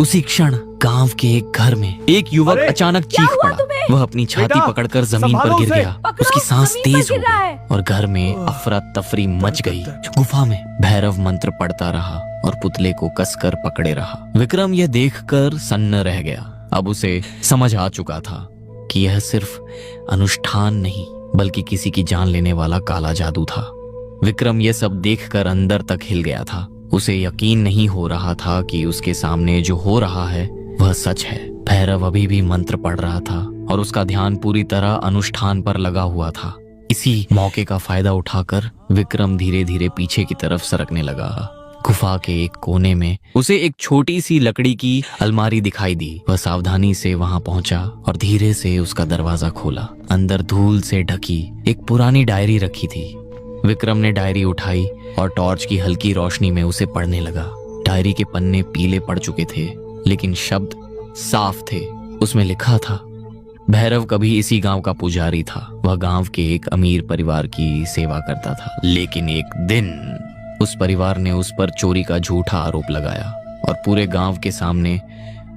उसी क्षण गांव के एक घर में एक युवक अचानक चीख पड़ा। वह अपनी छाती पकड़कर जमीन पर गिर गया। उसकी सांस तेज हो गई और घर में अफरा तफरी मच गई। गुफा में भैरव मंत्र पढ़ता रहा और पुतले को कसकर पकड़े रहा। विक्रम यह देखकर सन्न रह गया। अब उसे समझ आ चुका था कि यह सिर्फ अनुष्ठान नहीं बल्कि किसी की जान लेने वाला काला जादू था। विक्रम यह सब देखकर अंदर तक हिल गया था। उसे यकीन नहीं हो रहा था कि उसके सामने जो हो रहा है वह सच है। भैरव अभी भी मंत्र पढ़ रहा था और उसका ध्यान पूरी तरह अनुष्ठान पर लगा हुआ था। इसी मौके का फायदा उठाकर विक्रम धीरे धीरे पीछे की तरफ सरकने लगा। गुफा के एक कोने में उसे एक छोटी सी लकड़ी की अलमारी दिखाई दी। वह सावधानी से वहां पहुंचा और धीरे से उसका दरवाजा खोला। अंदर धूल से ढकी एक पुरानी डायरी रखी थी। विक्रम ने डायरी उठाई और टॉर्च की हल्की रोशनी में उसे पढ़ने लगा। डायरी के पन्ने पीले पड़ चुके थे लेकिन शब्द साफ थे। उसमें लिखा था, भैरव कभी इसी गांव का पुजारी था। वह गांव के एक अमीर परिवार की सेवा करता था, लेकिन एक दिन उस परिवार ने उस पर चोरी का झूठा आरोप लगाया और पूरे गांव के सामने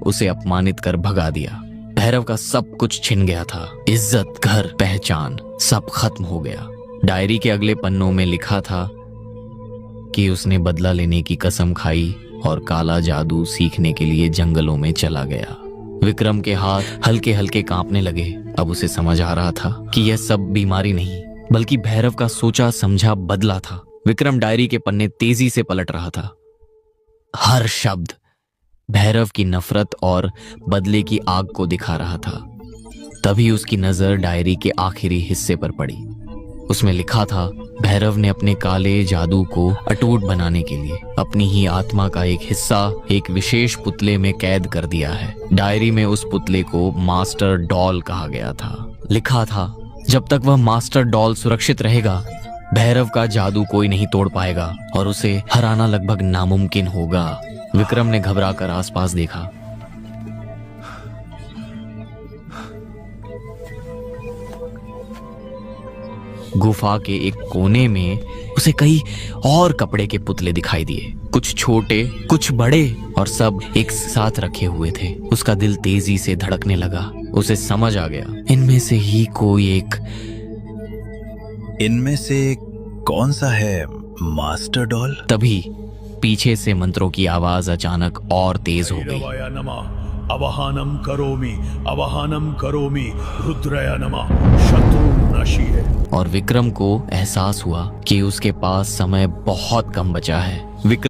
उसे अपमानित कर भगा दिया। भैरव का सब कुछ छिन गया था। इज्जत, घर, पहचान सब खत्म हो गया। डायरी के अगले पन्नों में लिखा था कि उसने बदला लेने की कसम खाई और काला जादू सीखने के लिए जंगलों में चला गया। विक्रम के हाथ हल्के हल्के कांपने लगे। अब उसे समझ आ रहा था कि यह सब बीमारी नहीं बल्कि भैरव का सोचा समझा बदला था। विक्रम डायरी के पन्ने तेजी से पलट रहा था। हर शब्द भैरव की नफरत और बदले की आग को दिखा रहा था। तभी उसकी नजर डायरी के आखिरी हिस्से पर पड़ी। उसमें लिखा था, भैरव ने अपने काले जादू को अटूट बनाने के लिए अपनी ही आत्मा का एक हिस्सा एक विशेष पुतले में कैद कर दिया है। डायरी में उस पुतले को मास्टर डॉल कहा गया था। लिखा था, जब तक वह मास्टर डॉल सुरक्षित रहेगा भैरव का जादू कोई नहीं तोड़ पाएगा और उसे हराना लगभग नामुमकिन होगा। विक्रम ने घबराकर आसपास देखा। गुफा के एक कोने में उसे कई और कपड़े के पुतले दिखाई दिए, कुछ छोटे कुछ बड़े और सब एक साथ रखे हुए थे। उसका दिल तेजी से धड़कने लगा। उसे समझ आ गया इनमें से ही कोई एक। इनमें से कौन सा है मास्टर डॉल? तभी पीछे से मंत्रों की आवाज अचानक और तेज हो गई। अवहानम करोमि रुद्रय नमः शत्रु नशी है। और विक्रम को एहसास हुआ कि उसके पास समय बहुत कम बचा है।